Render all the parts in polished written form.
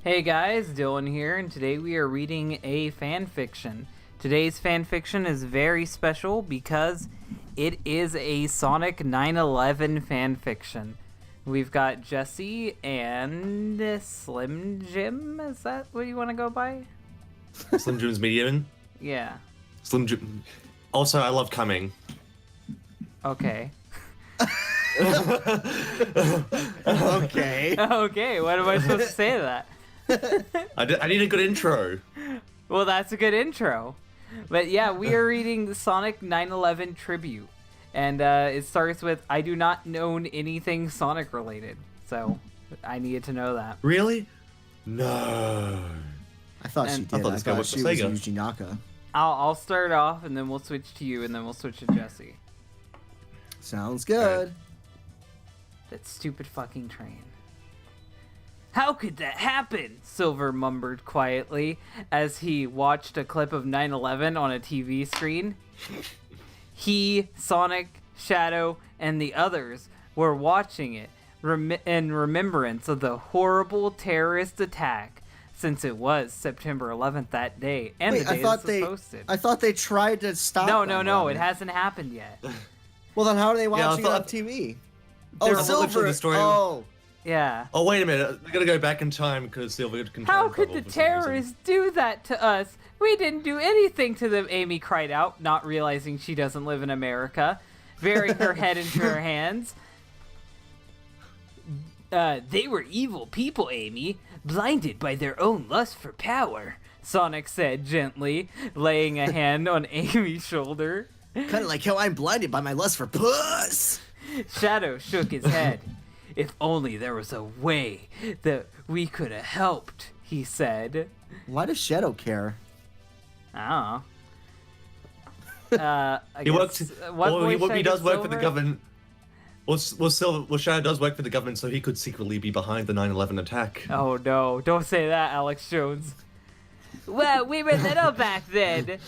Hey guys, Dylan here, and today we are reading a fan fiction. Today's fan fiction is very special because it is a Sonic 9/11 fan fiction. We've got Jesse and Slim Jim. Is that what you want to go by? Slim Jim's medium. Yeah. Slim Jim. Also, I love coming. Okay. Okay. Okay, what am I supposed to say to that? I need a good intro. Well, that's a good intro. But yeah, we are reading the Sonic 9/11 tribute. And it starts with, I do not own anything Sonic related. So, I needed to know that. Really? No. I thought she And- did. I thought I this guy thought was she was Sega. Yuji Naka. I'll start off, and then we'll switch to you, and then we'll switch to Jesse. Sounds good. That stupid fucking train. How could that happen? Silver mumbled quietly as he watched a clip of 9/11 on a TV screen. He, Sonic, Shadow, and the others were watching it in remembrance of the horrible terrorist attack, since it was September 11th that day, and Wait, the day I thought this was posted. I thought they tried to stop. No, them. it hasn't happened yet. Well, then how are they I watching it on thought- TV? They're Oh, Silver. literally the story- Oh, Yeah. Oh, wait a minute. I gotta go back in time because Silver can. How time could travel the for some reason. terrorists do that to us? We didn't do anything to them, Amy cried out, not realizing she doesn't live in America, burying her head into her hands. They were evil people, Amy, blinded by their own lust for power, Sonic said gently, laying a hand on Amy's shoulder. kind of like how I'm blinded by my lust for puss. Shadow shook his head. If only there was a way that we could have helped, he said. Why does Shadow care? I don't know. He works. What voice should I He give does work for the Silver? government. Shadow does work for the government, so he could secretly be behind the 9/11 attack. Oh no, don't say that, Alex Jones. Well, we were little back then.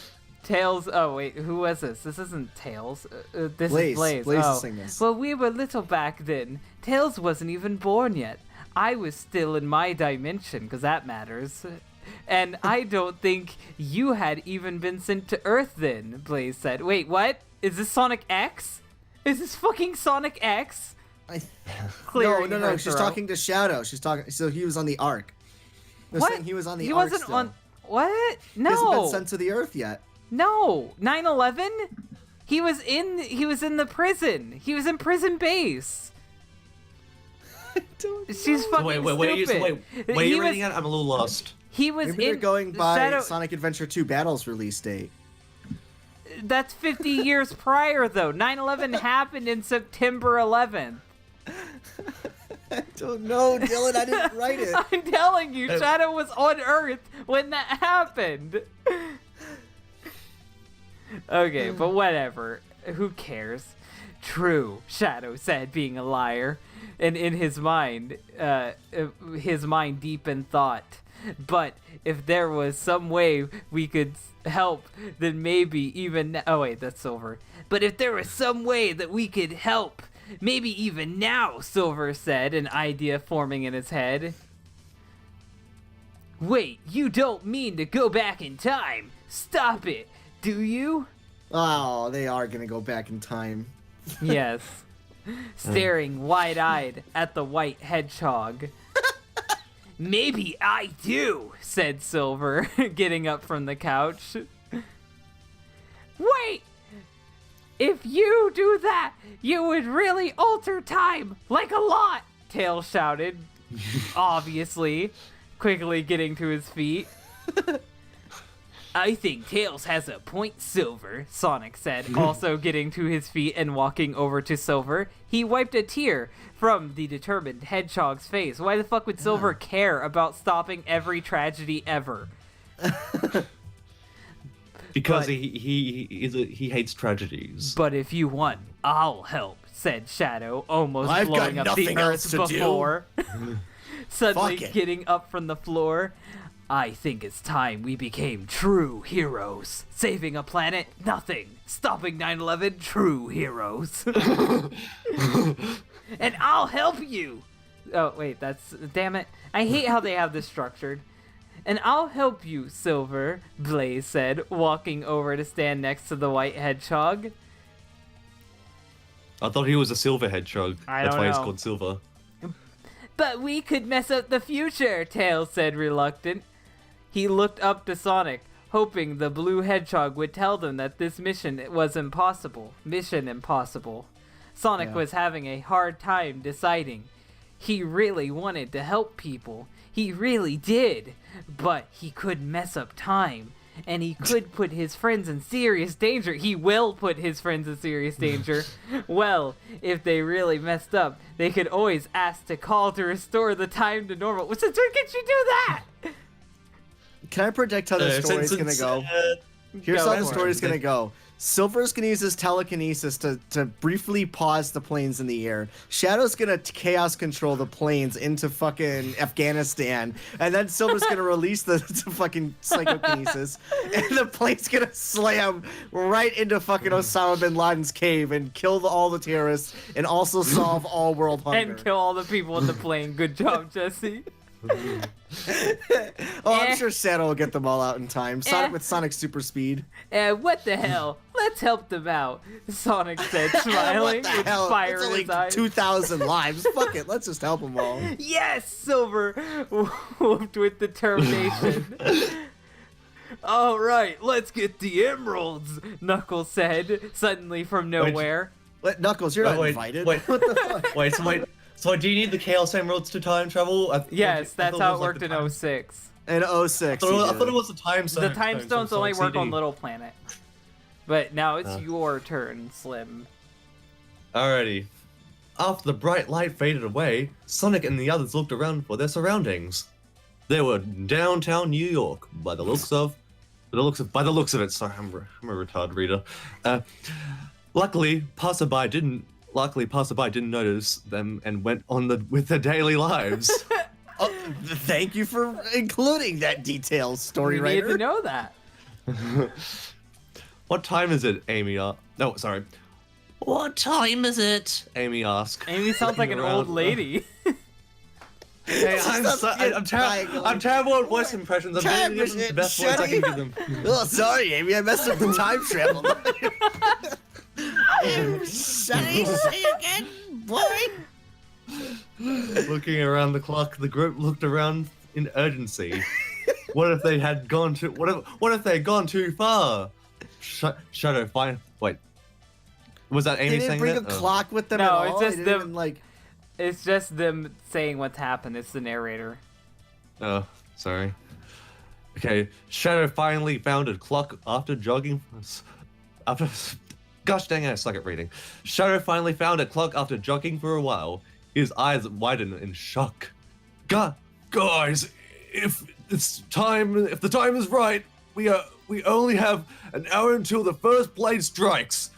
Tails, oh wait, who was this? This isn't Tails. This Blaze. is Blaze. Blaze oh. is singing this. Well, we were little back then. Tails wasn't even born yet. I was still in my dimension, because that matters. And I don't think you had even been sent to Earth then, Blaze said. Wait, what? Is this Sonic X? Is this fucking Sonic X? Clearing No. her She's throat. talking to Shadow. She's talking. So he was on the Ark. They're What? saying he was on the He Ark wasn't still. on. What? No. He hasn't been sent to the Earth yet. No, 9/11. He was in the prison. He was in prison base. She's fucking Wait, stupid. are He you was- reading it? I'm a little lost. He was Maybe they're in going by Shadow. Sonic Adventure 2 Battle's release date. That's 50 years prior, though. 9/11 happened in September 11th. I don't know, Dylan. I didn't write it. I'm telling you, Shadow was on Earth when that happened. Okay, but whatever. Who cares? True, Shadow said, being a liar, and in his mind deep in thought. But if there was some way we could help, then maybe even... Oh wait, that's Silver. But if there was some way that we could help, maybe even now, Silver said, an idea forming in his head. Wait, you don't mean to go back in time? Stop it, do you? Oh, they are gonna go back in time. Yes. Staring wide-eyed at the white hedgehog. Maybe I do, said Silver, getting up from the couch. Wait! If you do that, you would really alter time, like a lot, Tails shouted, obviously, quickly getting to his feet. I think Tails has a point, Silver, Sonic said, also getting to his feet and walking over to Silver. He wiped a tear from the determined hedgehog's face. Why the fuck would Silver care about stopping every tragedy ever? Because he hates tragedies. But if you want, I'll help, said Shadow, almost I've got blowing up the nothing earth else to do. before. Suddenly Fuck it. getting up from the floor. I think it's time we became true heroes. Saving a planet, nothing. Stopping 9/11, true heroes. And I'll help you. Oh, wait, that's... Damn it. I hate how they have this structured. And I'll help you, Silver, Blaze said, walking over to stand next to the white hedgehog. I thought he was a silver hedgehog. I That's don't why he's know. called Silver. But we could mess up the future, Tails said, reluctant. He looked up to Sonic, hoping the blue hedgehog would tell them that this mission was impossible. Mission impossible. Sonic was having a hard time deciding. He really wanted to help people. He really did. But he could mess up time. And he could put his friends in serious danger. He will put his friends in serious danger. Well, if they really messed up, they could always ask to call to restore the time to normal. Since when could you do that? Can I predict how the story's gonna go? Here's Go how the for it. story's gonna go. Silver's gonna use his telekinesis to briefly pause the planes in the air. Shadow's gonna chaos control the planes into fucking Afghanistan, and then Silver's gonna release the fucking psychokinesis, and the plane's gonna slam right into fucking Osama bin Laden's cave and kill all the terrorists, and also solve all world hunger. And kill all the people in the plane. Good job, Jesse. I'm sure Shadow will get them all out in time. Sonic Eh. with Sonic super speed. What the hell? Let's help them out, Sonic said, smiling What the with hell? fire It's in only his eyes. 2,000 lives. Fuck it, let's just help them all. Yes, Silver whooped with determination. All right, let's get the emeralds, Knuckles said, suddenly from nowhere. Wait, Knuckles, you're not Wait, invited. wait. What the fuck? Wait, so do you need the Chaos Emeralds to time travel? Yes, that's how it worked in in 06. In 06. I he thought did. it was the time stone. The time stones only work on CD. Little Planet. But now it's your turn, Slim. Alrighty. After the bright light faded away, Sonic and the others looked around for their surroundings. They were downtown New York, by the looks of it. Sorry, I'm a retard reader. Luckily, passerby didn't notice them and went on with their daily lives. Oh, thank you for including that detail, story You need writer. to know that. What time is it, Amy? No, sorry. What time is it? Amy asked. Amy sounds like an Looking old around. lady. Hey, I'm terrible at voice impressions. I'm Time giving them the machine, best voice I can give them. Oh, sorry, Amy, I messed up the time travel. Sonny, say again, boy. Looking around the clock, the group looked around in urgency. What if they had gone too? What if they had gone too far? Shadow, fine. Wait, was that Amy They didn't saying bring that? a clock with them No, at all. it's just They didn't them- even, like. It's just them saying what's happened. It's the narrator. Oh, sorry. Okay, Shadow finally found a clock after jogging. Gosh dang it, I suck at reading. Shadow finally found a clock after jogging for a while. His eyes widened in shock. Guys, if the time is right, we only have an hour until the first blade strikes.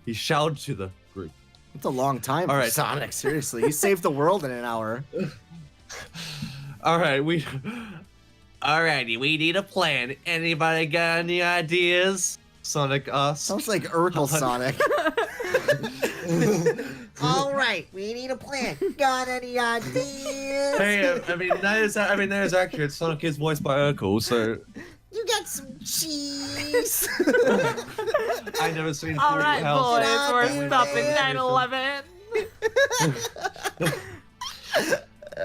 He shouted to the group. It's a long time All for right. Sonic, seriously. He saved the world in an hour. Alrighty, we need a plan. Anybody got any ideas? Sonic asked. Sounds like Urkel Sonic. All right, we need a plan. Got any ideas? Hey, I mean that is accurate. Sonic is voiced by Urkel, so You got some cheese? I never seen. All Full right, House. boys, we're Family stopping vacation.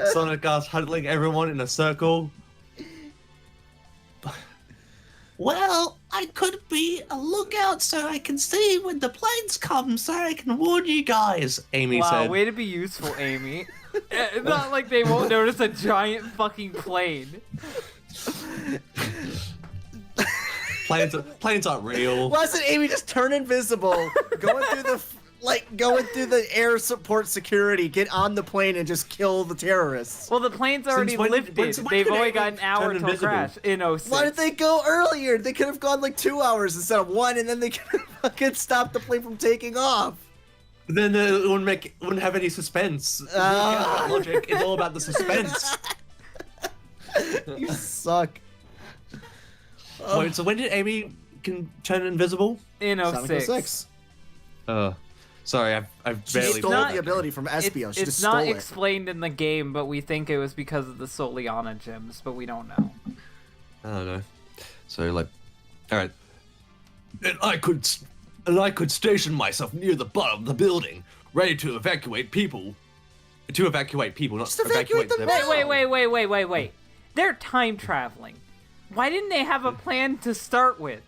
9/11. Sonic asked, huddling everyone in a circle. Well, I could be a lookout so I can see when the planes come so I can warn you guys. Amy Wow, said. way to be useful, Amy. It's not like they won't notice a giant fucking plane. Planes aren't real. Why doesn't Amy just turn invisible, going through the air support security, get on the plane and just kill the terrorists? Well, the plane's already when- lifted. when They've did only Amy got an hour turn till invisible? crash in 06. Why did they go earlier? They could have gone like 2 hours instead of 1, and then they could have fucking stopped the plane from taking off. Then it wouldn't have any suspense. Logic. It's all about the suspense. You suck. Wait, so when did Amy can turn invisible? In Sonic 06. 06. Sorry, I've She barely. stole not- the ability from Espio. She It's just not stole it. explained in the game, but we think it was because of the Soliana gems, but we don't know. I don't know. So like, all right. And I could station myself near the bottom of the building, ready to evacuate people. To evacuate people, not Just evacuate them now. Wait. They're time traveling. Why didn't they have a plan to start with?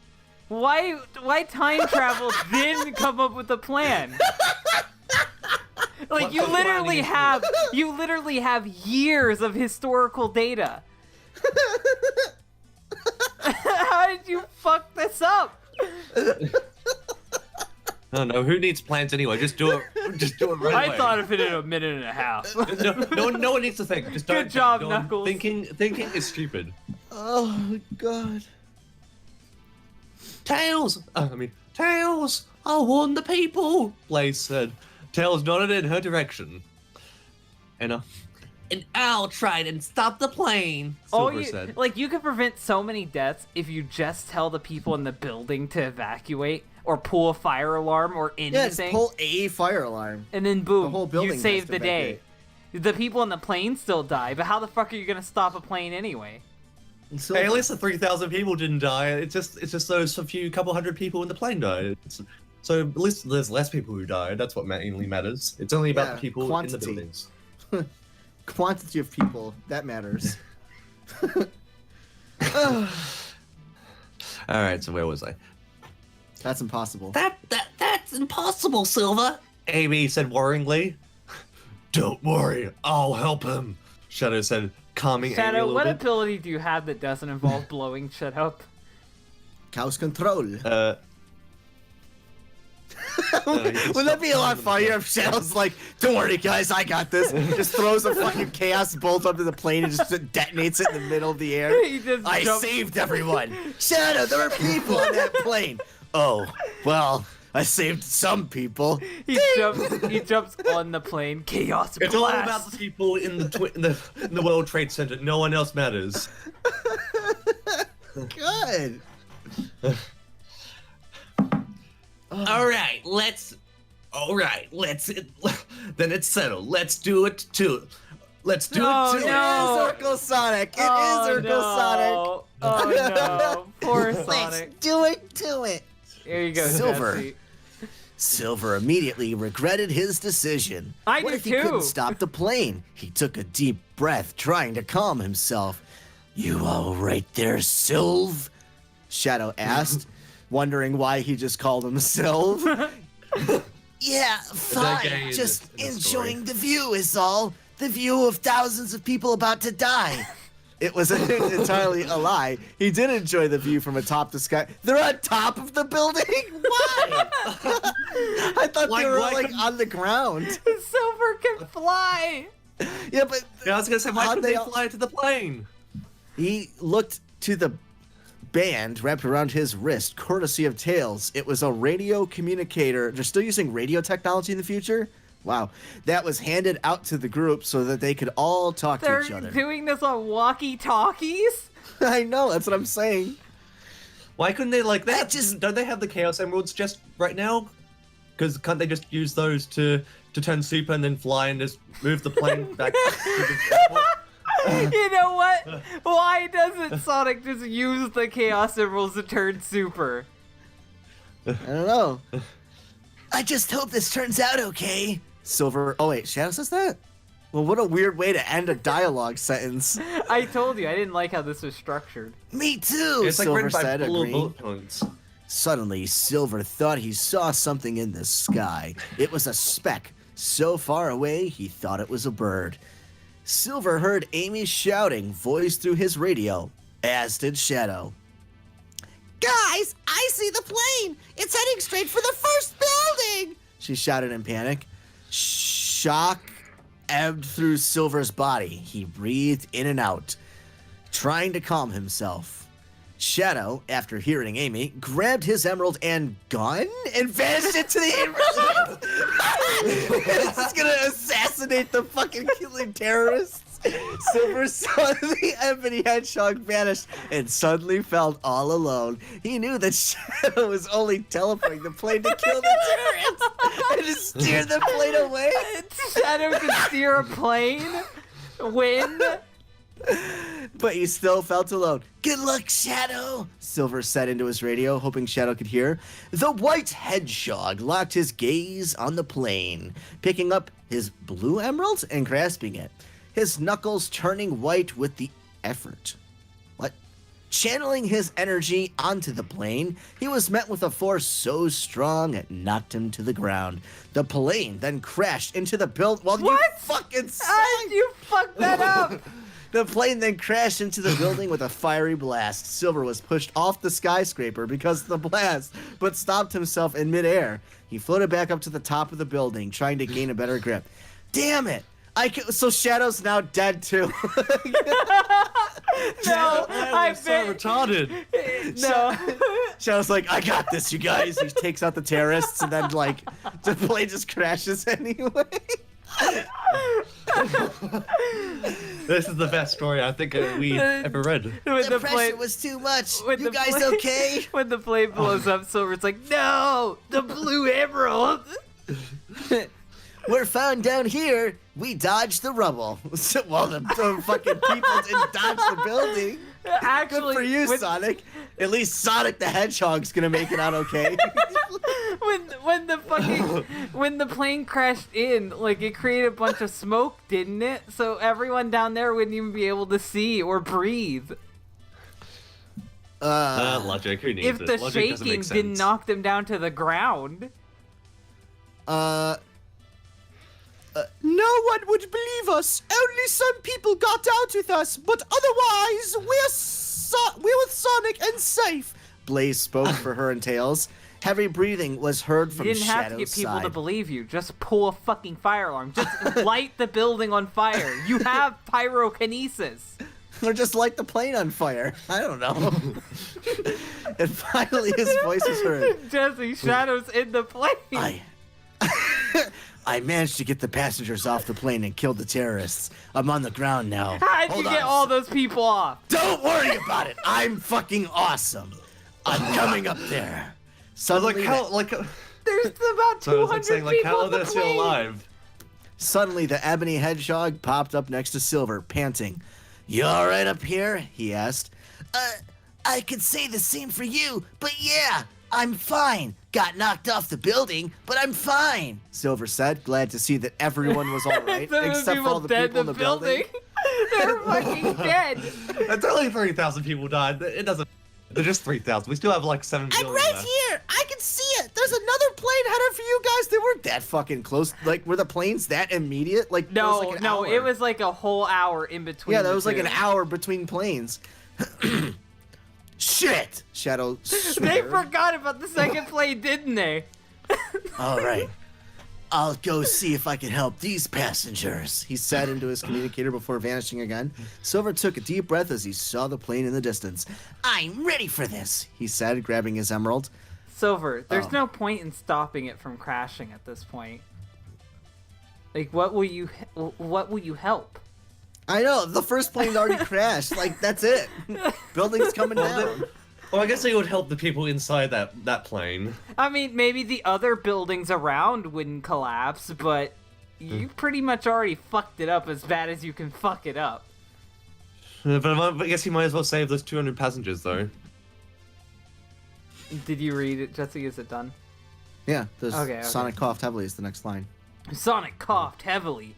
Why time travel then come up with a plan? Like What you the literally planning is have years of historical data. How did you fuck this up? I don't know. Who needs plans anyway? Just do it. Just do it right away. I thought of it in a minute and a half. No one needs to think. Just don't. Good job, no one- Knuckles. Thinking is stupid. Oh god. Tails! Tails! I warn the people! Blaze said. Tails nodded in her direction. And I'll try and stop the plane. Silver said. You could prevent so many deaths if you just tell the people in the building to evacuate or pull a fire alarm or Yeah, just anything, pull a fire alarm. and then boom, whole building you has save to the day. The people in the plane still die, but how the fuck are you gonna stop a plane anyway? And Hey, at least the 3,000 people didn't die. It's just those couple hundred people in the plane died. So at least there's less people who died. That's what mainly matters. It's only about Yeah, the people in quantity. the buildings. Quantity of people, that matters. All right. So where was I? That's impossible. That's impossible, Silver. Amy said worryingly. Don't worry, I'll help him. Shadow said, calming Amy a Shadow, little what bit. ability do you have that doesn't involve blowing shit up? Chaos control. You Wouldn't can that be a stop lot them. funnier if Shadow's like, don't worry guys, I got this. Just throws a fucking chaos bolt up to the plane and just detonates it in the middle of the air. He just I jumps- saved everyone. Shadow, there were people on that plane. Oh, well, I saved some people. He jumps on the plane. Chaos It's all about blast. the people in the World Trade Center. No one else matters. Good. All right, let's. Then it's settled. Let's do it too. Let's do No, it too. no. It is Urkel Sonic. It is Oh, Urkel no. Oh no. Poor Let's Sonic. do it. Here you go, Silver. Jesse. Silver immediately regretted his decision. I what do if he too. couldn't stop the plane? He took a deep breath, trying to calm himself. You all right there, Sylv? Shadow asked, wondering why he just called him Sylv. Yeah, gay fine. in Just the enjoying the view is all. The view of thousands of people about to die. It was entirely a lie. He did enjoy the view from atop the sky. They're on top of the building? Why? I thought Why- they were why like couldn't- on the ground. Silver can fly. Yeah, but Yeah, I was gonna say, why How'd couldn't they they all- fly to the plane? he looked to the band wrapped around his wrist, courtesy of Tails. It was a radio communicator. They're still using radio technology in the future? Wow. That was handed out to the group so that they could all talk They're to each other. doing this on walkie-talkies? I know, that's what I'm saying. Why couldn't they like that? just- Don't they have the Chaos Emeralds just right now? Because can't they just use those to turn super and then fly and just move the plane back to the airport? You know what? Why doesn't Sonic just use the Chaos Emeralds to turn super? I don't know. I just hope this turns out okay. Silver. Oh, wait, Shadow says that? Well, what a weird way to end a dialogue sentence. I told you, I didn't like how this was structured. Me too, It's like Silver written by said, little agreeing. bullet points. Suddenly, Silver thought he saw something in the sky. It was a speck, so far away he thought it was a bird. Silver heard Amy shouting, voiced through his radio, as did Shadow. Guys, I see the plane. It's heading straight for the first building. She shouted in panic. Shock ebbed through Silver's body. He breathed in and out, trying to calm himself. Shadow, after hearing Amy, grabbed his emerald and gun and vanished into the emerald. This is gonna assassinate the fucking killing terrorists. Silver saw the ebony hedgehog vanish and suddenly felt all alone. He knew that Shadow was only teleporting the plane to kill the terrorists. And to steer the plane away. Shadow can steer a plane. Win. But he still felt alone. Good luck, Shadow, Silver said into his radio, hoping Shadow could hear. The white hedgehog locked his gaze on the plane, picking up his blue emerald and grasping it, his knuckles turning white with the effort. What? Channeling his energy onto the plane, he was met with a force so strong it knocked him to the ground. The plane then crashed into the building. Well, What? you fucking Ah, you fucked that up. The plane then crashed into the building with a fiery blast. Silver was pushed off the skyscraper because of the blast, but stopped himself in midair. He floated back up to the top of the building, trying to gain a better grip. Damn it! So Shadow's now dead too. No, I so bet. retarded. No. Shadow's like, I got this, you guys. He takes out the terrorists, and then like the plane just crashes anyway. This is the best story I think we ever read. When The the pressure plane, was too much. when You the guys plane- okay? When the plane blows up, Silver's like, no, the blue emerald. We're found down here. We dodged the rubble. While the fucking people didn't dodge the building. Actually, Good for you, when, Sonic. At least Sonic the Hedgehog's gonna make it out okay. when the plane crashed in, like it created a bunch of smoke, didn't it? So everyone down there wouldn't even be able to see or breathe. Logic, who needs If it? the Logic doesn't shaking make didn't sense. knock them down to the ground. No one would believe us. Only some people got out with us, but otherwise, we're with Sonic and safe. Blaze spoke for her and Tails. Heavy breathing was heard You from didn't have to Shadow's get people side. to believe you. Just pull a fucking fire alarm. Just light the building on fire. You have pyrokinesis. Or just light the plane on fire. I don't know. And finally, his voice was heard. Jesse, Shadow's in the plane. I managed to get the passengers off the plane and killed the terrorists. I'm on the ground now. How'd you Hold get on. all those people off? Don't worry about it. I'm fucking awesome. I'm coming up there. Suddenly, Like how, like, There's about 200 so it's like saying, like, people how on are the they still plane. alive? Suddenly, the ebony hedgehog popped up next to Silver, panting. You all right up here? He asked. I could say the same for you, but yeah, I'm fine. Got knocked off the building, but I'm fine. Silver said, glad to see that everyone was all right, Some of except for all the dead people in the building. They're fucking dead. It's only 3,000 people died. It doesn't. They're just 3,000. We still have like 7 I'm billion right left. here. I can see it. There's another plane headed for you guys. They weren't that fucking close. Like, were the planes that immediate? Like, it was No, like an no, hour. it was like a whole hour in between. Yeah, that the was like two. an hour between planes. Shit! Shadow They swore. forgot about the second plane, didn't they? All right. I'll go see if I can help these passengers, he said into his communicator before vanishing again. Silver took a deep breath as he saw the plane in the distance. I'm ready for this, he said, grabbing his emerald. Silver, there's Oh. no point in stopping it from crashing at this point. Like, what will you help? I know, the first plane already crashed. Like, that's it. Building's coming down. Well, I guess it would help the people inside that plane. I mean, maybe the other buildings around wouldn't collapse, but you pretty much already fucked it up as bad as you can fuck it up. But I guess you might as well save those 200 passengers, though. Did you read it, Jesse? Is it done? Yeah, there's Okay. Sonic coughed heavily is the next line. Sonic coughed heavily,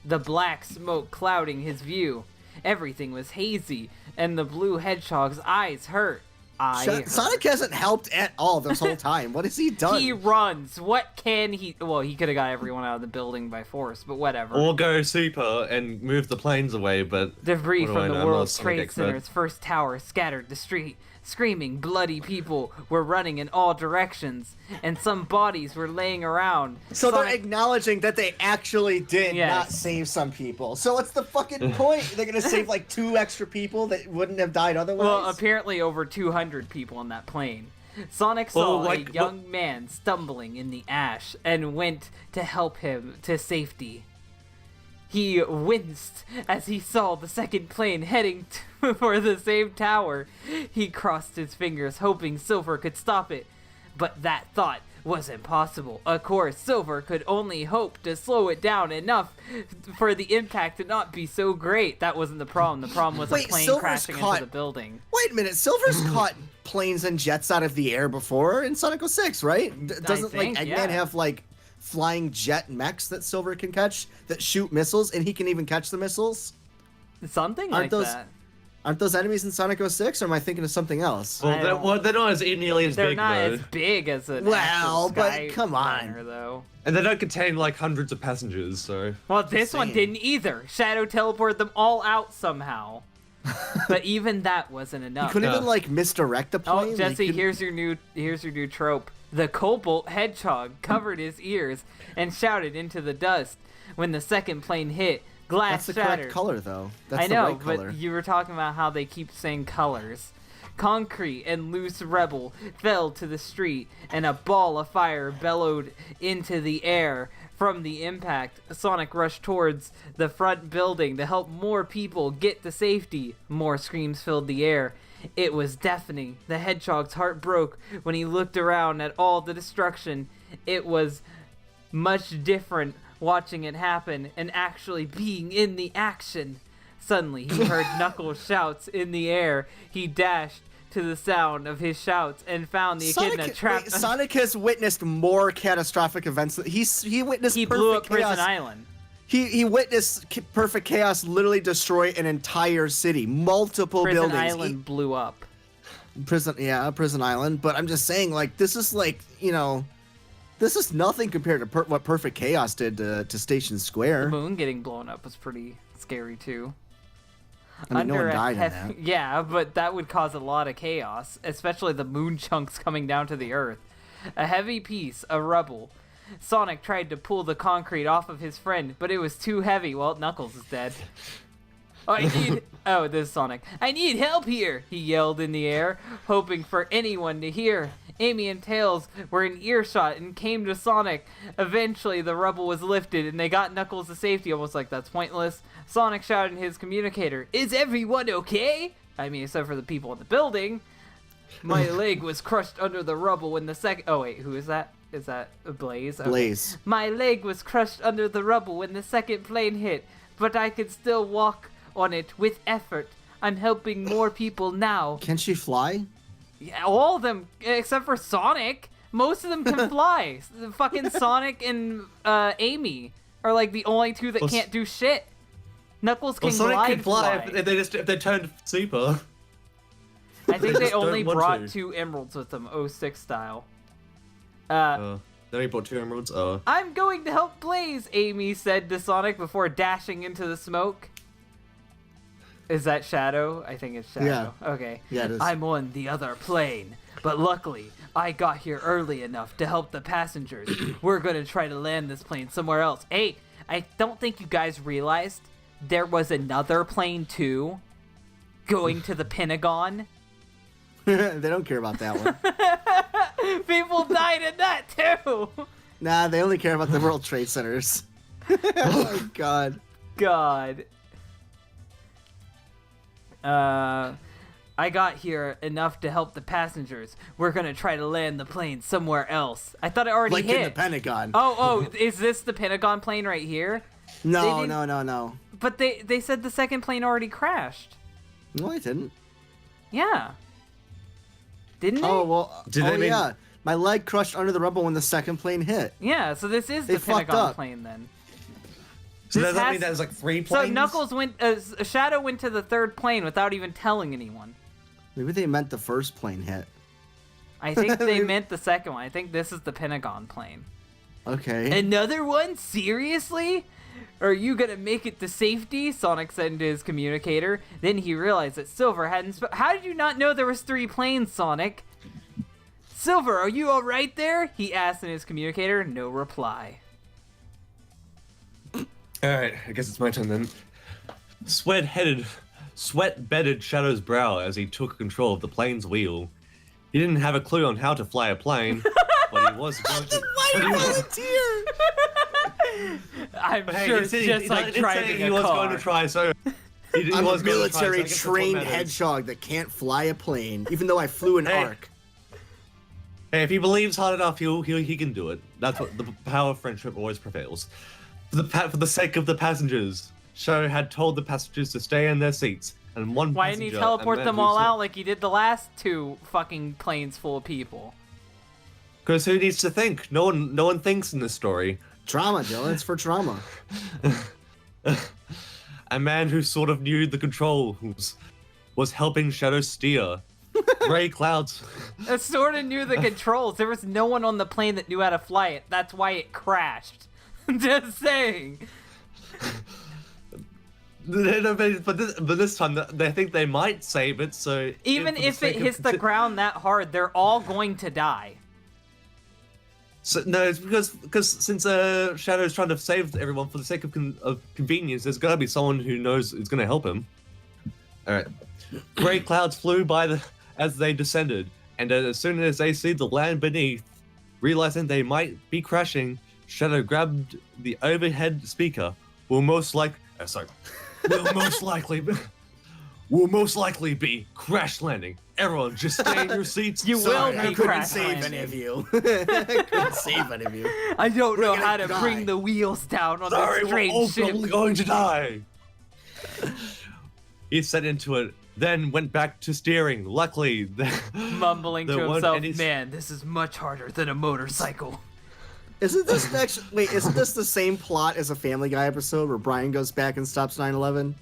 the black smoke clouding his view. Everything was hazy, and the blue hedgehog's eyes hurt. Sonic hasn't helped at all this whole time. What has he done? He runs. What can he... Well, he could have got everyone out of the building by force, but whatever. Or go super and move the planes away, but... Debris what do I from know? the I'm not a World Sonic Trade expert. Center's first tower scattered the street. Screaming, bloody people were running in all directions, and some bodies were laying around. So they're Sonic- acknowledging that they actually did Yes. not save some people. So what's the fucking point? They're gonna save like 2 extra people that wouldn't have died otherwise? Well, apparently over 200 people on that plane. Sonic saw Well, like, a young man stumbling in the ash and went to help him to safety. He winced as he saw the second plane heading for the same tower. He crossed his fingers, hoping Silver could stop it. But that thought was impossible. Of course, Silver could only hope to slow it down enough for the impact to not be so great. That wasn't the problem. The problem was a Wait, plane Silver's crashing caught- into the building. Wait a minute, Silver's caught planes and jets out of the air before in Sonic 06, right? Doesn't think, like Eggman yeah. have like flying jet mechs that Silver can catch that shoot missiles, and he can even catch the missiles? Something Aren't like those- that. Aren't those enemies in Sonic 06, or am I thinking of something else? I don't- Well, they're not as nearly as They're big, not though. as big as an Well, actual but Sky come on. Liner, though. And they don't contain, like, hundreds of passengers, so... Well, this one Insane. didn't either. Shadow teleported them all out somehow. But even that wasn't enough. Couldn't Yeah. even like misdirect the plane. Oh, Like, Jesse, couldn't- here's your new trope. The Cobalt Hedgehog covered his ears and shouted into the dust. When the second plane hit, glass That's the shattered. correct color, though. That's I the know, right color. but you were talking about how they keep saying colors. Concrete and loose rebel fell to the street, and a ball of fire bellowed into the air. From the impact, Sonic rushed towards the front building to help more people get to safety. More screams filled the air. It was deafening. The Hedgehog's heart broke when he looked around at all the destruction. It was much different watching it happen and actually being in the action. Suddenly, he heard Knuckles' shouts in the air. He dashed to the sound of his shouts and found the echidna trapped. Sonic has witnessed more catastrophic events. He witnessed He perfect blew up chaos. Prison Island. He witnessed perfect chaos literally destroy an entire city, multiple Prison buildings. Island blew up. Prison Island. But I'm just saying, like, this is like, this is nothing compared to what Perfect Chaos did to Station The Square. moon getting blown up was pretty scary too. I mean, no one a died in hef- that. Yeah, but that would cause a lot of chaos, especially the moon chunks coming down to the earth. A heavy piece of rubble. Sonic tried to pull the concrete off of his friend, but it was too heavy. Well, Knuckles is dead. Oh, this is Sonic. I need help here, he yelled in the air, hoping for anyone to hear. Amy and Tails were in earshot and came to Sonic. Eventually, the rubble was lifted and they got Knuckles to safety, almost like that's pointless. Sonic shouted in his communicator, "Is everyone okay?" I mean, except for the people in the building. My leg was crushed under the rubble when the second... Oh, wait, who is that? Is that Blaze? Okay. Blaze. My leg was crushed under the rubble when the second plane hit, but I could still walk on it with effort. I'm helping more people now. Can she fly? Yeah, all of them, except for Sonic. Most of them can fly. Fucking Sonic and Amy are like the only two that Well, can't do shit. Knuckles can Well, Sonic glide could fly fly. if they turned super. I think they just don't only want brought to. 2 emeralds with them, 06 style. Then he brought 2 emeralds. I'm going to help Blaze, Amy said to Sonic before dashing into the smoke. Is that Shadow? I think it's Shadow. Yeah. Okay. Yeah, it is. I'm on the other plane, but luckily I got here early enough to help the passengers. We're going to try to land this plane somewhere else. Hey, I don't think you guys realized there was another plane too going to the Pentagon. They don't care about that one. People died in that too. Nah, they only care about the World Trade Centers. Oh my god. God. I got here enough to help the passengers. We're gonna try to land the plane somewhere else. I thought it already Like hit. in the Pentagon. Oh, is this the Pentagon plane right here? they no, didn't- no. But they said the second plane already crashed. No, I didn't. Yeah. Didn't they? Oh, well. Did they mean- yeah. My leg crushed under the rubble when the second plane hit. Yeah, so this is They the fucked Pentagon up. plane then. So This does that has- mean there's like 3 So planes? Knuckles went, Shadow went to the third plane without even telling anyone. Maybe they meant the first plane hit. I think they meant the second one. I think this is the Pentagon plane. Okay. Another one? Seriously? Are you gonna make it to safety? Sonic said into his communicator. Then he realized that Silver hadn't How did you not know there was 3 planes, Sonic? Silver, are you alright there? He asked in his communicator. No reply. Alright, I guess it's my turn then. Sweat bedded Shadow's brow as he took control of the plane's wheel. He didn't have a clue on how to fly a plane, but he was going to. I'm Hey, sure he it's said- just he like did say driving he a was car. going to try, so he I'm a was going to try, so I military guess that's what trained matters. hedgehog that can't fly a plane, even though I flew an Hey. arc. Hey, if he believes hard enough, he can do it. That's what the power of friendship always prevails. For the sake of the passengers, Sho had told the passengers to stay in their seats, and one Why didn't he passenger, teleport a man them who all saw- out like he did the last 2 fucking planes full of people? Because who needs to think? No one thinks in this story. Trauma, Dylan. It's for trauma. A man who sort of knew the controls was helping Shadow steer. Gray clouds. It sort of knew the controls. There was no one on the plane that knew how to fly it. That's why it crashed. Just saying. But this time, they think they might save it, so... Even for the if it sake of hits the ground that hard, they're all going to die. So, no, it's because since Shadow's trying to save everyone for the sake of convenience, there's gotta be someone who knows is gonna help him. Alright. Gray clouds flew by as they descended, and as soon as they see the land beneath, realizing they might be crashing, Shadow grabbed the overhead speaker. Will most likely be crash landing. Everyone, just stay in your seats. You Sorry, will I be couldn't crash save landing. any of you. I couldn't save any of you. I don't know gonna how to die. bring the wheels down on Sorry, this we're all strange ship. probably going to die. He set into it, then went back to steering. Luckily, Mumbling there to weren't himself, any- man, this is much harder than a motorcycle. Isn't this isn't this the same plot as a Family Guy episode where Brian goes back and stops 9/11?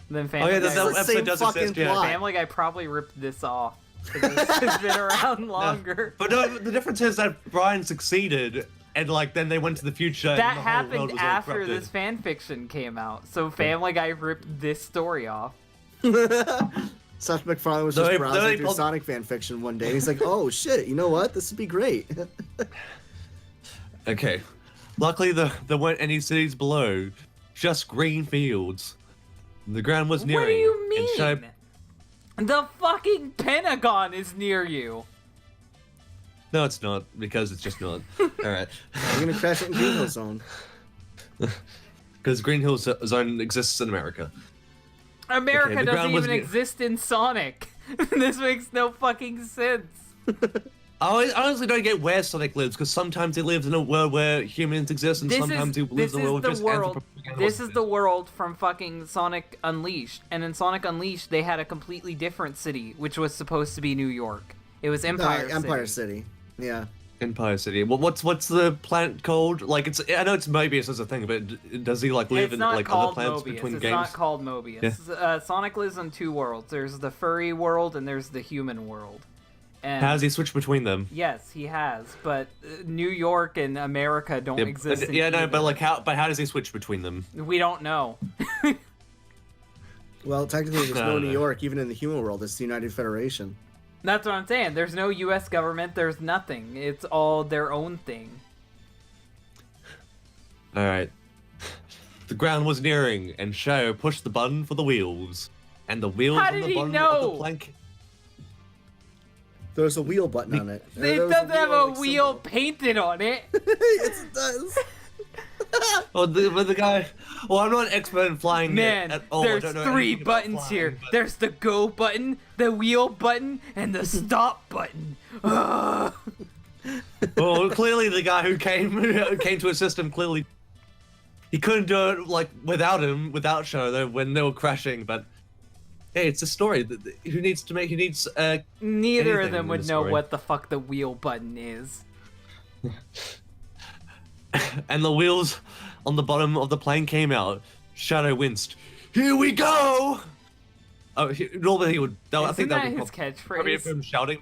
Then Oh Family yeah, Guy, the that same episode does fucking exist. Yeah. plot. Family Guy probably ripped this off. 'Cause This has been around longer. But no, the difference is that Brian succeeded, and like then they went to the future. and That the whole world happened was all after corrupted. this fan fiction came out, so Family Guy ripped this story off. Seth MacFarlane was No, just he- browsing no, he through pulled- Sonic fan fiction one day. He's like, "Oh shit, you know what? This would be great." Okay. Luckily, there weren't any cities below, just green fields. The ground was nearing. What do you and Shadow- mean? The fucking Pentagon is near you. No, it's not, because it's just not. Alright. We're gonna crash it in Green Hill Zone. Because Green Hill Zone exists in America. America Okay, the ground doesn't was even near- exist in Sonic. This makes no fucking sense. I honestly don't get where Sonic lives, because sometimes he lives in a world where humans exist, and sometimes he lives in a world just This is the world from fucking Sonic Unleashed, and in Sonic Unleashed they had a completely different city, which was supposed to be New York. It was Empire Empire City. City. Yeah. Empire City. Well, what's the planet called? Like, I know it's Mobius as a thing, but does he like live It's in not like other called planets Mobius. between It's games? not called Mobius. Sonic lives in 2 worlds. There's the furry world and there's the human world. And How does he switch between them? yes, he has, but New York and America don't exist. In yeah, no, either. but like how does he switch between them? We don't know. Well, technically, there's No, no no. New York, even in the human world. It's the United Federation. That's what I'm saying. There's no U.S. government. There's nothing. It's all their own thing. All right. The ground was nearing, and Shadow pushed the button for the wheels, and the wheels How on did the he bottom of know? the plank. There's a wheel button on it. It doesn't have a wheel painted on it. Yes, it does. But the guy. Well, I'm not an expert in flying Man, at all. I there's don't know 3 anything about buttons flying, here. but- There's the go button, the wheel button, and the stop button. Ugh. Well, clearly the guy who came to assist him clearly he couldn't do it like without Shadow when they were crashing. But hey, it's a story. Who needs to make? Who needs? Neither anything of them in would the know story. what the fuck the wheel button is. And the wheels on the bottom of the plane came out. Shadow winced. Here we go! Oh, normally he would. I think Isn't that would his probably catchphrase? him shouting.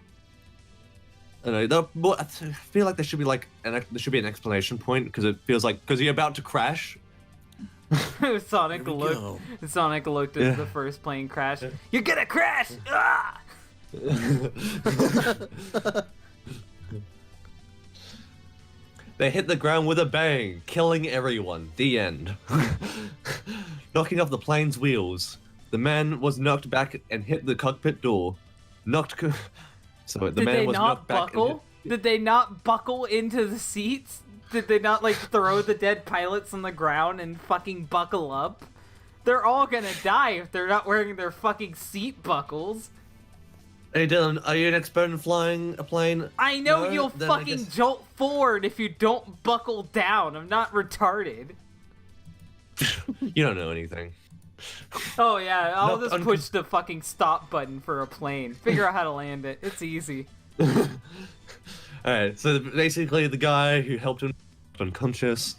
I don't know. I feel like there should be like there should be an explanation point because it feels like because you're about to crash. Sonic we looked. go. Sonic looked at Yeah. the first plane crash. You're gonna crash! Ah! They hit the ground with a bang, killing everyone. The end. Knocking off the plane's wheels. The man was knocked back and hit the cockpit door. So the Did man they was not knocked back and buckle? Did they not buckle into the seats? Did they not like throw the dead pilots on the ground and fucking buckle up? They're all gonna die if they're not wearing their fucking seat buckles. Hey Dylan, are you an expert in flying a plane? I know No? you'll Then I fucking guess- jolt forward if you don't buckle down. I'm not retarded. You don't know anything. Oh yeah, I'll No, just push the fucking stop button for a plane. Figure out how to land it. It's easy. Alright, so basically the guy who helped him unconscious,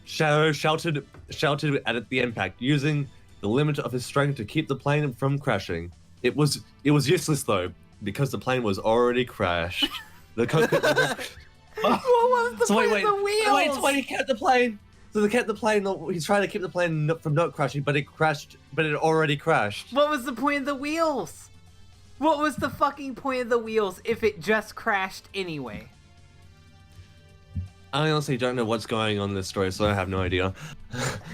Shadow shouted at the impact, using the limit of his strength to keep the plane from crashing. It was useless though, because the plane was already crashed. The cockpit. What was the point of the wheels? Wait, he kept the plane. So they kept the plane. He's trying to keep the plane from not crashing, but it crashed. But it already crashed. What was the point of the wheels? What was the fucking point of the wheels if it just crashed anyway? I honestly don't know what's going on in this story, so I have no idea.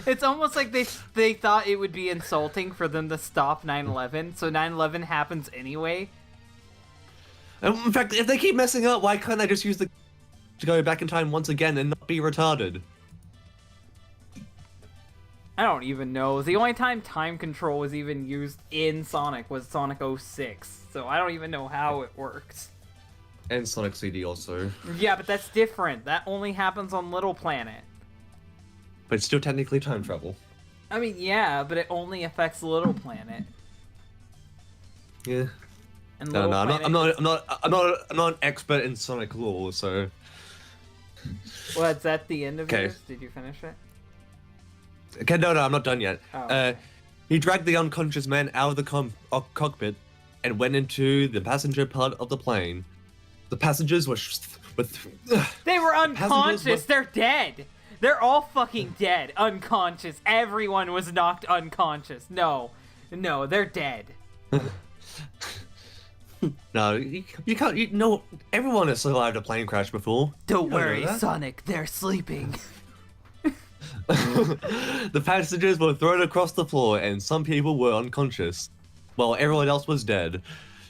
It's almost like they thought it would be insulting for them to stop 9/11, so 9/11 happens anyway. And in fact, if they keep messing up, why can't they just use the to go back in time once again and not be retarded? I don't even know. The only time time control was even used in Sonic was Sonic 06, so I don't even know how it works. And Sonic CD also. Yeah, but that's different. That only happens on Little Planet. But it's still technically time travel. I mean, yeah, but it only affects Little Planet. Yeah. And No, Little no, Planet I'm not an expert in Sonic lore, so. Well, is that the end of Okay. yours? Did you finish it? Okay, no, I'm not done yet. Oh, okay. He dragged the unconscious man out of the cockpit and went into the passenger part of the plane. The passengers were They were passengers unconscious. were- They're dead. They're all fucking dead. Unconscious. Everyone was knocked unconscious. No, they're dead. No, you can't. You know, everyone has survived a plane crash before. Don't You know worry, that. Sonic. They're sleeping. The passengers were thrown across the floor, and some people were unconscious, while everyone else was dead.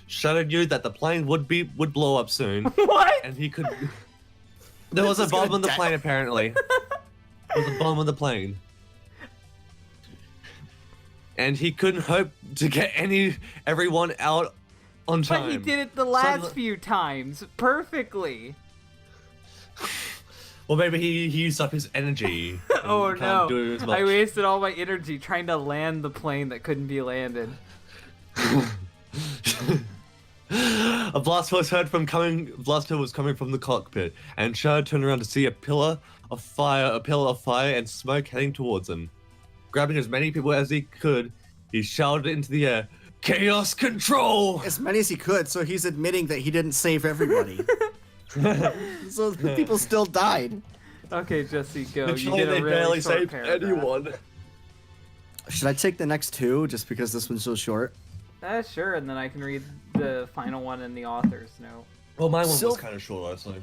Shadow knew that the plane would blow up soon, What? and he could. There was a This is bomb gonna on the die. plane, apparently. There was a bomb on the plane. And he couldn't hope to get everyone out on time. But he did it the last Suddenly- few times perfectly. Well, maybe he used up his energy. and Oh can't no! do as much. I wasted all my energy trying to land the plane that couldn't be landed. A blast was coming from the cockpit, and Shadow turned around to see a pillar of fire and smoke heading towards him. Grabbing as many people as he could, he shouted into the air, "Chaos control!" As many as he could, so he's admitting that he didn't save everybody. So people still died. Okay, Jesse, go. You Actually, did a they really barely short saved paragraph. anyone. Should I take the next two just because this one's so short? Sure, and then I can read the final one in the author's note. Well, my one So- was kind of short, honestly.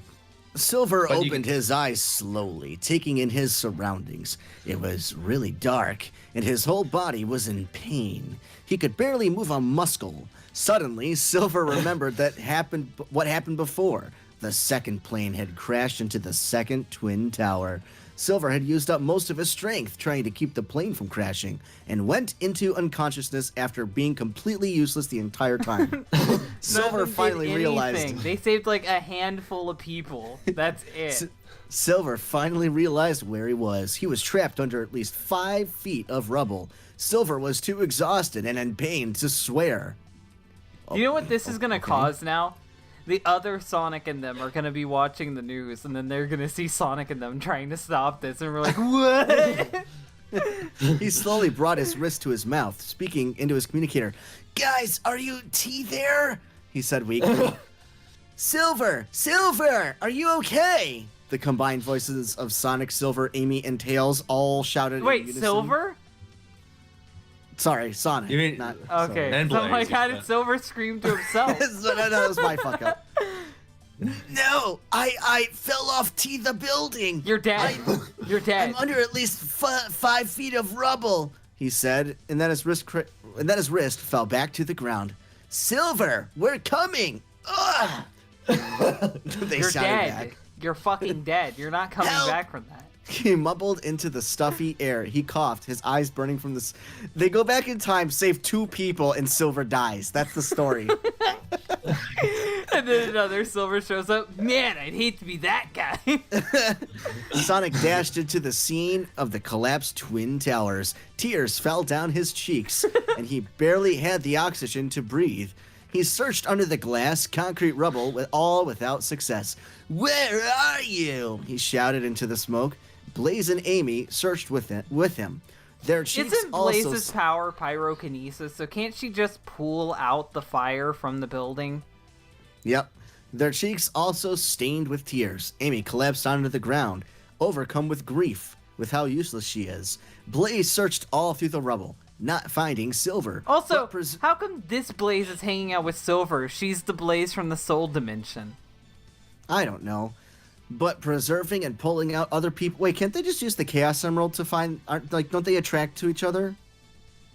Silver But you opened his eyes slowly, taking in his surroundings. It was really dark, and his whole body was in pain. He could barely move a muscle. Suddenly, Silver remembered what happened before. The second plane had crashed into the second twin tower. Silver had used up most of his strength trying to keep the plane from crashing, and went into unconsciousness after being completely useless the entire time. Silver None of them did finally realized. anything. They saved like a handful of people. That's it. Silver finally realized where he was. He was trapped under at least 5 feet of rubble. Silver was too exhausted and in pain to swear. You know what this is gonna cause now? The other Sonic and them are gonna be watching the news, and then they're gonna see Sonic and them trying to stop this, and we're like, what? He slowly brought his wrist to his mouth, speaking into his communicator. Guys, are you T there? He said weakly. Silver! Silver! Are you okay? The combined voices of Sonic, Silver, Amy, and Tails all shouted in Wait, unison. Silver? Sorry, Sonic. You mean- not Okay. And So I'm like, Blaze, how yeah. did Silver scream to himself? Silver. No, that was my fuck up. No, I fell off T the building. You're dead. You're dead. I'm under at least 5 feet of rubble. He said, and then his wrist fell back to the ground. Silver, we're coming. Ugh. They You're shouted dead. back. You're fucking dead. You're not coming Help. back from that. He mumbled into the stuffy air. He coughed, his eyes burning from this. They go back in time, save 2 people, and Silver dies. That's the story. And then another Silver shows up. Man, I'd hate to be that guy. Sonic dashed into the scene of the collapsed Twin Towers. Tears fell down his cheeks, and he barely had the oxygen to breathe. He searched under the glass, concrete rubble, without success. "Where are you?" he shouted into the smoke. Blaze and Amy searched with him. Their cheeks Isn't also... Blaze's power pyrokinesis, so can't she just pull out the fire from the building? Yep. Their cheeks also stained with tears. Amy collapsed onto the ground, overcome with grief with how useless she is. Blaze searched all through the rubble, not finding Silver. Also, but how come this Blaze is hanging out with Silver? She's the Blaze from the Soul Dimension. I don't know. But preserving and pulling out other people... Wait, can't they just use the Chaos Emerald to find... don't they attract to each other?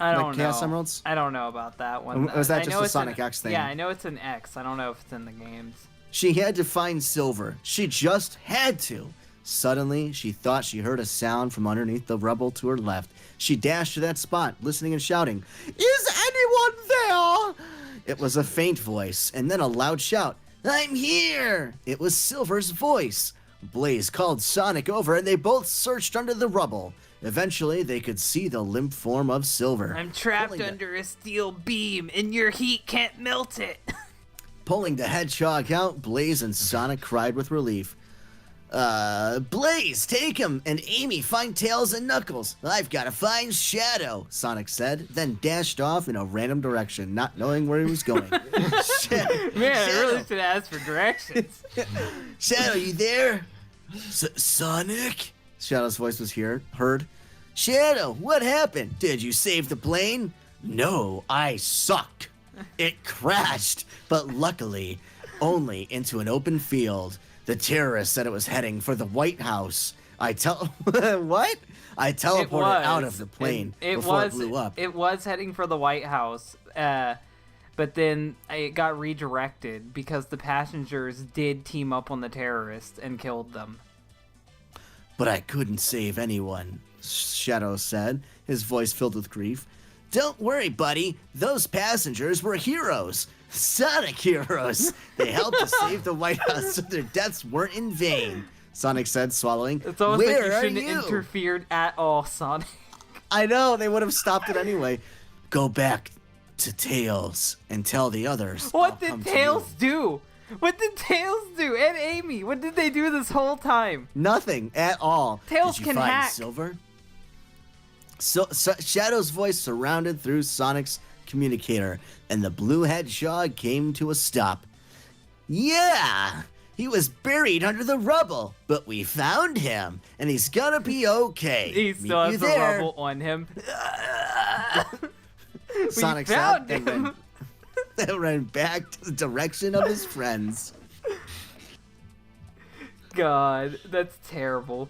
I don't Like know. Chaos Emeralds? I don't know about that one. Or was that I just know a it's an- Sonic X thing? Yeah, I know it's an X. I don't know if it's in the games. She had to find Silver. She just had to. Suddenly, she thought she heard a sound from underneath the rubble to her left. She dashed to that spot, listening and shouting, "Is anyone there?" It was a faint voice, and then a loud shout. "I'm here!" It was Silver's voice. Blaze called Sonic over, and they both searched under the rubble. Eventually, they could see the limp form of Silver. I'm trapped Pulling the- under a steel beam, and your heat can't melt it. Pulling the hedgehog out, Blaze and Sonic cried with relief. Blaze, take him, and Amy, find Tails and Knuckles. I've got to find Shadow, Sonic said, then dashed off in a random direction, not knowing where he was going. Man, I really should ask for directions. Shadow, you there? Sonic? Shadow's voice was heard. Shadow, what happened? Did you save the plane? No, I suck. It crashed, but luckily, only into an open field. The terrorist said it was heading for the White House. What? I teleported out of the plane before it blew up. It was heading for the White House, but then it got redirected because the passengers did team up on the terrorists and killed them. But I couldn't save anyone, Shadow said, his voice filled with grief. Don't worry, buddy. Those passengers were heroes. Sonic heroes. They helped to save the White House so their deaths weren't in vain, Sonic said, swallowing. It's almost Where like you are shouldn't you? have interfered at all, Sonic. I know, they would have stopped it anyway. Go back to Tails and tell the others. What I'll did come to Tails you." do? What did Tails do? And Amy, what did they do this whole time? Nothing at all. Tails Did you can find hack. Silver? So Shadow's voice surrounded through Sonic's communicator, and the blue hedgehog came to a stop. Yeah, he was buried under the rubble, but we found him, and he's gonna be okay. He Meet still you has the there. rubble on him. Sonic we found said, and him. then ran back to the direction of his friends. God, that's terrible.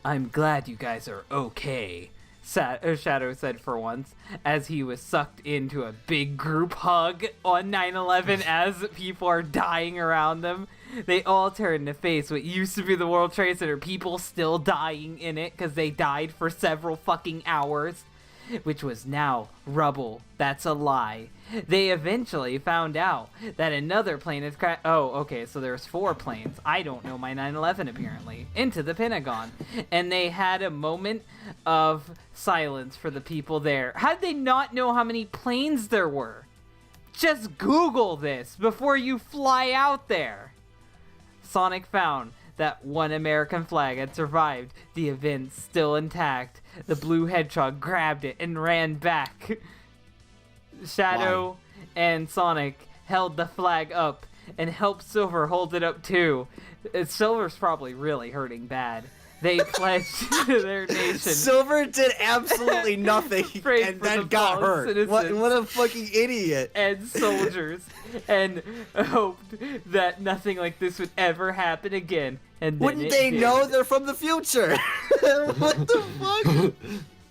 I'm glad you guys are okay, Shadow said for once, as he was sucked into a big group hug on 9/11 as people are dying around them. They all turned to face what used to be the World Trade Center, people still dying in it because they died for several fucking hours, which was now rubble. That's a lie. They eventually found out that another plane had crashed. Oh, okay, so there's 4 planes. I don't know my 9/11 apparently. Into the Pentagon. And they had a moment of silence for the people there. How did they not know how many planes there were? Just Google this before you fly out there. Sonic found that one American flag had survived, the event still intact. The blue hedgehog grabbed it and ran back. Shadow and Sonic held the flag up and helped Silver hold it up too. Silver's probably really hurting bad. They pledged to their nation. Silver did absolutely nothing Prayed and for then the got fallen hurt. citizens. What a fucking idiot. And soldiers, and hoped that nothing like this would ever happen again. And then Wouldn't it they did. know they're from the future? What the fuck?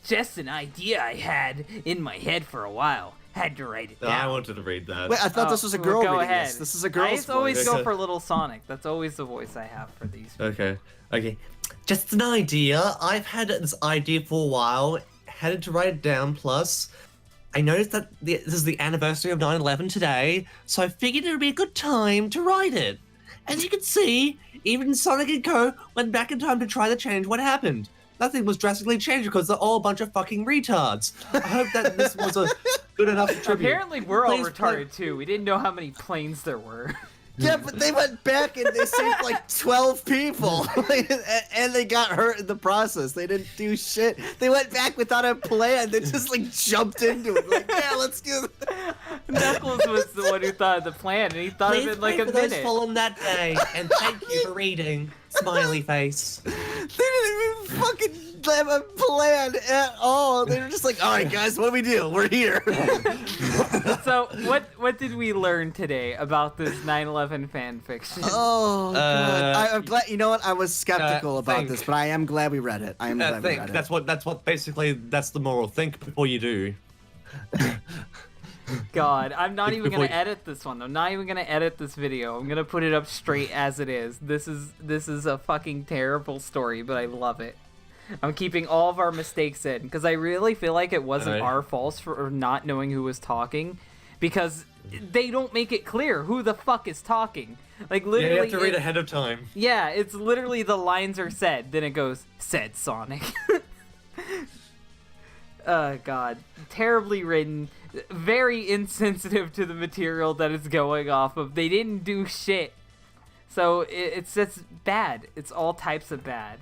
Just an idea I had in my head for a while. Had to write it No, I down. wanted to read that. Wait, I thought this was a girl Go reading ahead. this. This is a girl's I always voice. go for Little Sonic. That's always the voice I have for these. Okay. Just an idea. I've had this idea for a while. Had to write it down. Plus, I noticed that this is the anniversary of 9/11 today, so I figured it would be a good time to write it. As you can see, even Sonic and Co. went back in time to try to change what happened. Nothing was drastically changed because they're all a bunch of fucking retards. I hope that this was a good enough tribute. Apparently, we're all Please retarded too. We didn't know how many planes there were. Yeah, but they went back and they saved like 12 people, and they got hurt in the process. They didn't do shit. They went back without a plan. They just like jumped into it, like, yeah, let's do it. Knuckles was the one who thought of the plan, and he thought Please of it in like pray a for those minute. fallen that day, and thank you for reading. Smiley face. They didn't even fucking have a plan at all. They were just like, all right, guys, what do we do? We're here. So, what did we learn today about this 9/11 fan fiction? Oh, God. I'm glad. You know what? I was skeptical about think. this, but I am glad we read it. I am glad we Think. read it. That's what basically that's the moral. Think before you do. God, I'm not even gonna Before- edit this one. I'm not even gonna edit this video. I'm gonna put it up straight as it is. This is a fucking terrible story, but I love it. I'm keeping all of our mistakes in because I really feel like it wasn't Alright. our fault for not knowing who was talking, because they don't make it clear who the fuck is talking. Like Yeah, literally, you have to read it- ahead of time. yeah, it's literally the lines are said, then it goes, said Sonic. God. Terribly written, very insensitive to the material that it's going off of. They didn't do shit. So it's just bad. It's all types of bad.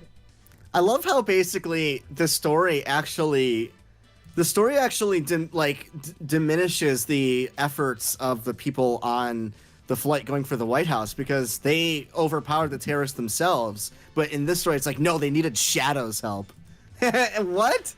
I love how basically the story actually diminishes the efforts of the people on the flight going for the White House because they overpowered the terrorists themselves. But in this story, it's like, no, they needed Shadow's help. What?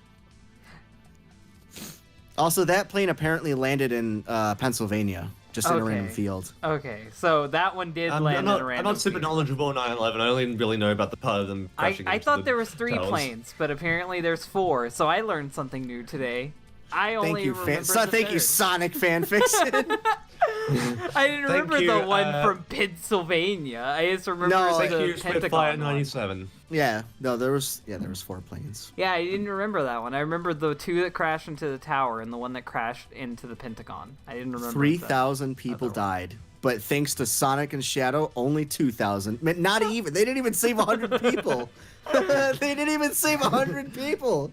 Also, that plane apparently landed in Pennsylvania, just in a random Okay. field. Okay, so that one did land in a I'm random not super field. knowledgeable on 9/11. I only really know about the part of them crashing I into thought the there was 3 towers. planes, but apparently there's 4. So I learned something new today. I only Thank you, remember thank you, the Sonic fanfiction. I didn't Thank remember you, the one from Pennsylvania. I just remember No, Thank the you, Spitfire Pentagon one. 97. Yeah, no, there was 4 planes. Yeah, I didn't remember that one. I remember the 2 that crashed into the tower and the one that crashed into the Pentagon. I didn't remember. 3,000 people other one. died, but thanks to Sonic and Shadow, only 2,000. Not even. They didn't even save 100 people. They didn't even save 100 people.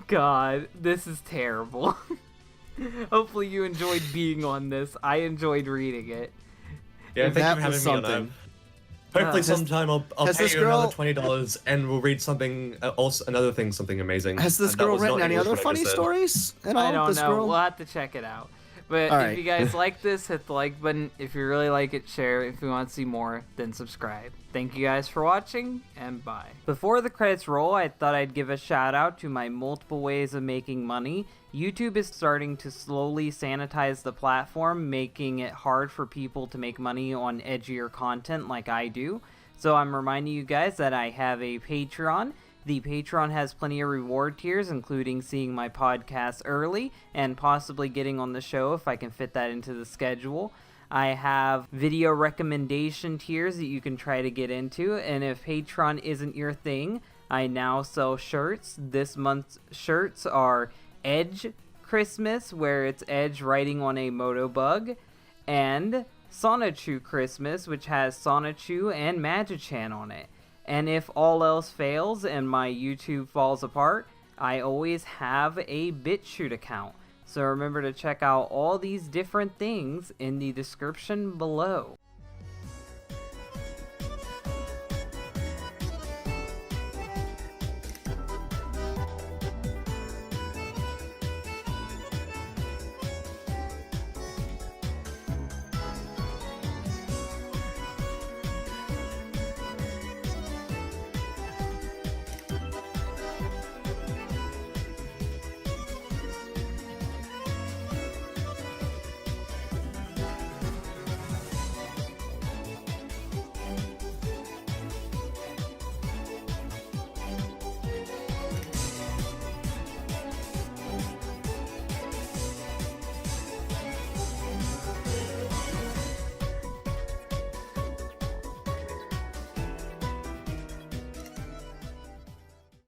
God, this is terrible. Hopefully you enjoyed being on this. I enjoyed reading it. Yeah, If thank that you for was having me on something. that. Hopefully Has- sometime I'll has pay this you girl- another $20 and we'll read something also another thing, something amazing. Has this And that girl was written not any English other what I funny just said. stories at all? I don't this know. Girl? We'll have to check it out. But All if right. you guys like this, hit the like button. If you really like it, share. If you want to see more, then subscribe. Thank you guys for watching, and bye. Before the credits roll, I thought I'd give a shout out to my multiple ways of making money. YouTube is starting to slowly sanitize the platform, making it hard for people to make money on edgier content like I do. So I'm reminding you guys that I have a Patreon. The Patreon has plenty of reward tiers, including seeing my podcast early and possibly getting on the show if I can fit that into the schedule. I have video recommendation tiers that you can try to get into, and if Patreon isn't your thing, I now sell shirts. This month's shirts are Edge Christmas, where it's Edge riding on a Motobug, and Sonichu Christmas, which has Sonichu and Magichan on it. And if all else fails and my YouTube falls apart, I always have a BitChute account. So remember to check out all these different things in the description below.